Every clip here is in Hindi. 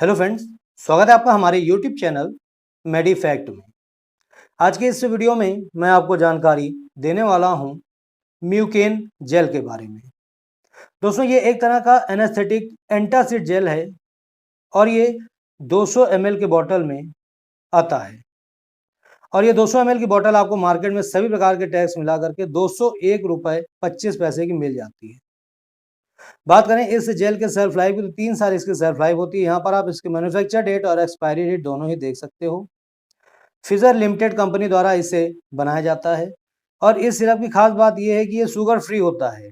हेलो फ्रेंड्स, स्वागत है आपका हमारे यूट्यूब चैनल मेडिफैक्ट में। आज के इस वीडियो में मैं आपको जानकारी देने वाला हूं म्यूकेन जेल के बारे में। दोस्तों, ये एक तरह का एनेस्थेटिक एंटासिड जेल है और ये 200 ml के बॉटल में आता है और ये 200 ml की बॉटल आपको मार्केट में सभी प्रकार के टैक्स मिला करके 201 रुपये 25 पैसे की मिल जाती है। बात करें इस जेल के सेल्फ लाइफ की तो 3 साल इसकी सेल्फ लाइफ होती है। यहाँ पर आप इसकी मैन्युफैक्चर डेट और एक्सपायरी डेट दोनों ही देख सकते हो। फिजर लिमिटेड कंपनी द्वारा इसे बनाया जाता है और इस सिरप की खास बात यह है कि ये शुगर फ्री होता है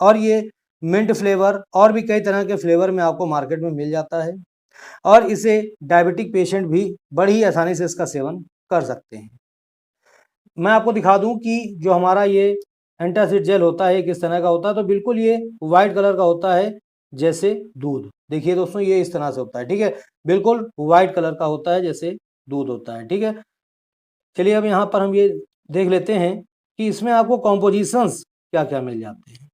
और ये मिंट फ्लेवर और भी कई तरह के फ्लेवर में आपको मार्केट में मिल जाता है और इसे डायबिटिक पेशेंट भी बड़ी ही आसानी से इसका सेवन कर सकते हैं। मैं आपको दिखा दूं कि जो हमारा ये एंटासिड जेल होता है किस तरह का होता है, तो बिल्कुल ये वाइट कलर का होता है जैसे दूध। देखिए दोस्तों, ये इस तरह से होता है, ठीक है, बिल्कुल वाइट कलर का होता है जैसे दूध होता है, ठीक है। चलिए अब यहाँ पर हम ये देख लेते हैं कि इसमें आपको कॉम्पोजिशंस क्या क्या मिल जाते हैं।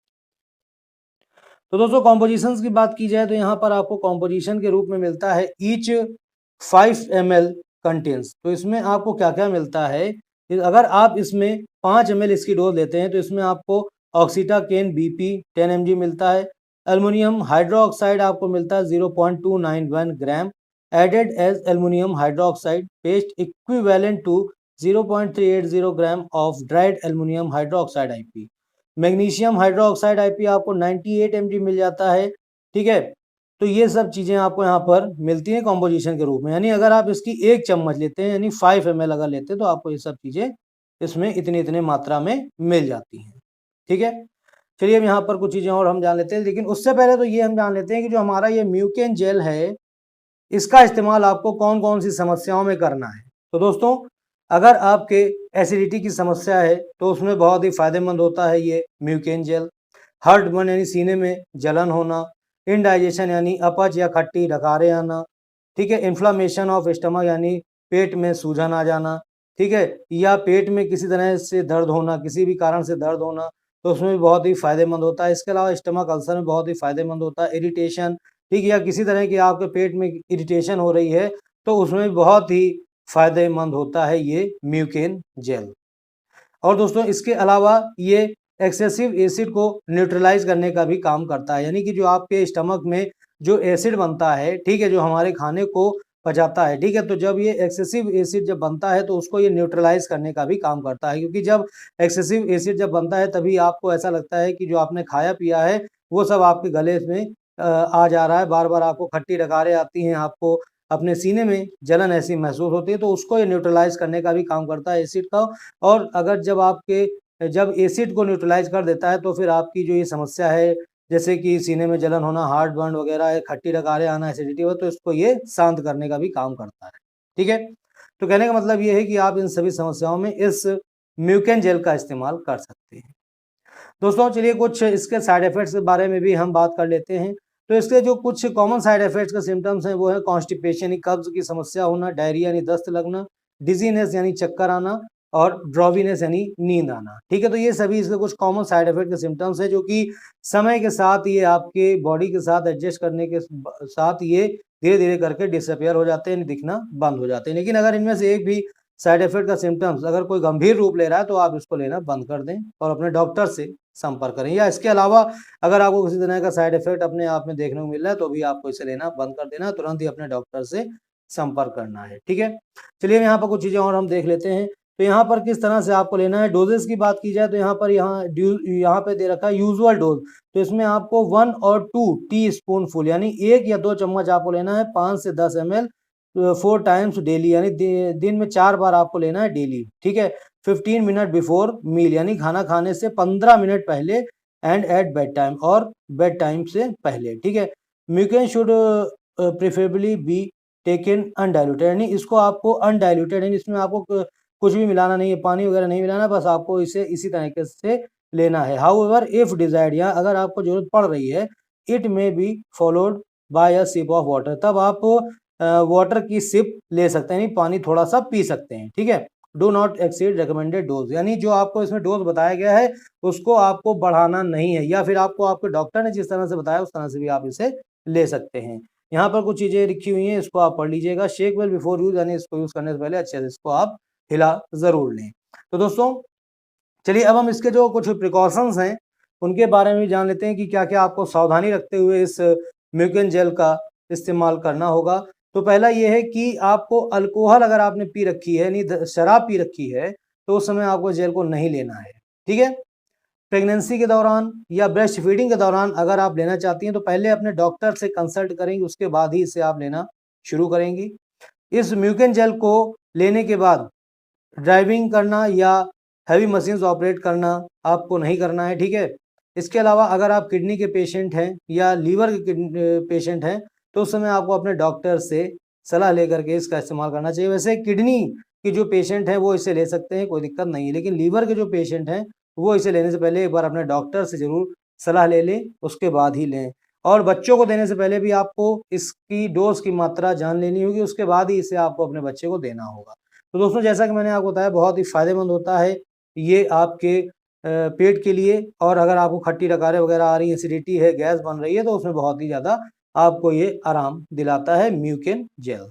तो दोस्तों, कॉम्पोजिशंस की बात की जाए तो यहाँ पर आपको कॉम्पोजिशन के रूप में मिलता है ईच 5 ml कंटेंस। तो इसमें आपको क्या क्या मिलता है, अगर आप इसमें 5 ml इसकी डोज लेते हैं तो इसमें आपको ऑक्सीटाकेन BP 10 mg मिलता है। एल्युमिनियम हाइड्रोक्साइड आपको मिलता है 0.291 gram added as aluminium hydroxide paste equivalent to 0.380 gram of dried aluminium hydroxide IP। Magnesium hydroxide IP आपको 98 mg मिल जाता है, ठीक है। तो ये सब चीज़ें आपको यहाँ पर मिलती हैं कॉम्पोजिशन के रूप में, यानी अगर आप इसकी 1 चम्मच लेते हैं यानी 5 ml अगर लेते हैं तो आपको ये सब चीज़ें इसमें इतनी मात्रा में मिल जाती हैं, ठीक है। चलिए अब यहाँ पर कुछ चीज़ें और हम जान लेते हैं, लेकिन उससे पहले तो ये हम जान लेते हैं कि जो हमारा ये म्यूकेन जेल है इसका इस्तेमाल आपको कौन कौन सी समस्याओं में करना है। तो दोस्तों, अगर आपके एसिडिटी की समस्या है तो उसमें बहुत ही फायदेमंद होता है ये म्यूकेन जेल। हार्ट बर्न यानी सीने में जलन होना, इनडाइजेशन यानी अपच या खट्टी डकारे आना, ठीक है, इन्फ्लामेशन ऑफ स्टमक यानी पेट में सूजन आ जाना, ठीक है, या पेट में किसी तरह से दर्द होना, किसी भी कारण से दर्द होना, तो उसमें भी बहुत ही फायदेमंद होता है। इसके अलावा स्टमक अल्सर में बहुत ही फायदेमंद होता है। इरिटेशन, ठीक है, या किसी तरह की आपके पेट में इरिटेशन हो रही है तो उसमें भी बहुत ही फायदेमंद होता है ये म्यूकेन जेल। और दोस्तों, इसके अलावा ये एक्सेसिव एसिड को न्यूट्रलाइज करने का भी काम करता है, यानी कि जो आपके स्टमक में जो एसिड बनता है, ठीक है, जो हमारे खाने को पचाता है, ठीक है, तो जब ये एक्सेसिव एसिड जब बनता है तो उसको ये न्यूट्रलाइज करने का भी काम करता है, क्योंकि जब एक्सेसिव एसिड जब बनता है तभी आपको ऐसा लगता है कि जो आपने खाया पिया है वो सब आपके गले में आ जा रहा है, बार बार आपको खट्टी डकारें आती हैं, आपको अपने सीने में जलन ऐसी महसूस होती है, तो उसको ये न्यूट्रलाइज करने का भी काम करता है एसिड का। और अगर जब एसिड को न्यूट्रलाइज कर देता है तो फिर आपकी जो ये समस्या है जैसे कि सीने में जलन होना, हार्ट बर्न वगैरह, खट्टी डकारें आना, एसिडिटी हो, तो इसको ये शांत करने का भी काम करता है, ठीक है। तो कहने का मतलब ये है कि आप इन सभी समस्याओं में इस म्यूकेन जेल का इस्तेमाल कर सकते हैं। दोस्तों, चलिए कुछ इसके साइड इफेक्ट्स के बारे में भी हम बात कर लेते हैं। तो इसके जो कुछ कॉमन साइड इफेक्ट्स के सिम्टम्स हैं वो है कॉन्स्टिपेशन यानी कब्ज की समस्या होना, डायरिया यानी दस्त लगना, डिजीनेस यानी चक्कर आना और ड्रॉवीनेस यानी नींद आना, ठीक है। तो ये सभी इसके कुछ कॉमन साइड इफेक्ट के सिम्टम्स हैं जो कि समय के साथ ये आपके बॉडी के साथ एडजस्ट करने के साथ ये धीरे धीरे करके डिसअपियर हो जाते हैं, दिखना बंद हो जाते हैं। लेकिन अगर इनमें से एक भी साइड इफेक्ट का सिम्टम्स अगर कोई गंभीर रूप ले रहा है तो आप इसको लेना बंद कर दें और अपने डॉक्टर से संपर्क करें, या इसके अलावा अगर आपको किसी तरह का साइड इफेक्ट अपने आप में देखने को मिल रहा है तो भी आपको इसे लेना बंद कर देना, तुरंत ही अपने डॉक्टर से संपर्क करना है, ठीक है। चलिए यहाँ पर कुछ चीज़ें और हम देख लेते हैं। तो यहाँ पर किस तरह से आपको लेना है, डोजेस की बात की जाए तो यहाँ पे दे रखा है यूजुअल डोज। तो इसमें आपको 1 और 2 टी स्पून फुल यानी 1 या 2 चम्मच आपको लेना है 5 से 10 ml 4 टाइम्स डेली, यानी दिन में 4 बार आपको लेना है डेली, ठीक है। 15 मिनट बिफोर मील यानी खाना खाने से 15 मिनट पहले एंड एट बेड टाइम और बेड टाइम से पहले, ठीक है। Mucaine should preferably be taken undiluted, यानी इसको आपको अनडाइल्यूटेड यानी इसमें आपको कुछ भी मिलाना नहीं है, पानी वगैरह नहीं मिलाना, बस आपको इसे इसी तरीके से लेना है। हाउएवर इफ डिजायर्ड, या अगर आपको जरूरत पड़ रही है, it may be followed by a sip of water, तब आप वाटर की सिप ले सकते हैं, यानी पानी थोड़ा सा पी सकते हैं, ठीक है। Do not exceed recommended dose, यानी जो आपको इसमें डोज बताया गया है उसको आपको बढ़ाना नहीं है, या फिर आपको आपके डॉक्टर ने जिस तरह से बताया उस तरह से भी आप इसे ले सकते हैं। यहाँ पर कुछ चीज़ें लिखी हुई हैं, इसको आप पढ़ लीजिएगा। शेक वेल बिफोर यूज, यानी इसको यूज़ करने से पहले अच्छे से इसको आप हिला ज़रूर लें। तो दोस्तों चलिए अब हम इसके जो कुछ प्रिकॉशंस हैं उनके बारे में भी जान लेते हैं कि क्या क्या आपको सावधानी रखते हुए इस म्यूकेन जेल का इस्तेमाल करना होगा। तो पहला ये है कि आपको अल्कोहल अगर आपने पी रखी है, यानी शराब पी रखी है, तो उस समय आपको जेल को नहीं लेना है, ठीक है। प्रेगनेंसी के दौरान या ब्रेस्ट फीडिंग के दौरान अगर आप लेना चाहती हैं तो पहले अपने डॉक्टर से कंसल्ट करेंगी, उसके बाद ही इसे आप लेना शुरू करेंगी। इस म्यूकेन जेल को लेने के बाद ड्राइविंग करना या हैवी मशीन्स ऑपरेट करना आपको नहीं करना है, ठीक है। इसके अलावा अगर आप किडनी के पेशेंट हैं या लीवर के पेशेंट हैं तो उस समय आपको अपने डॉक्टर से सलाह लेकर के इसका इस्तेमाल करना चाहिए। वैसे किडनी की जो पेशेंट हैं वो इसे ले सकते हैं, कोई दिक्कत नहीं है, लेकिन लीवर के जो पेशेंट हैं वो इसे लेने से पहले एक बार अपने डॉक्टर से ज़रूर सलाह ले लें, उसके बाद ही लें। और बच्चों को देने से पहले भी आपको इसकी डोज की मात्रा जान लेनी होगी, उसके बाद ही इसे आपको अपने बच्चे को देना होगा। तो दोस्तों जैसा कि मैंने आपको बताया बहुत ही फ़ायदेमंद होता है ये आपके पेट के लिए। और अगर आपको खट्टी डकारें वगैरह आ रही हैं, एसिडिटी है, गैस बन रही है, तो उसमें बहुत ही ज़्यादा आपको ये आराम दिलाता है म्यूकेन जेल।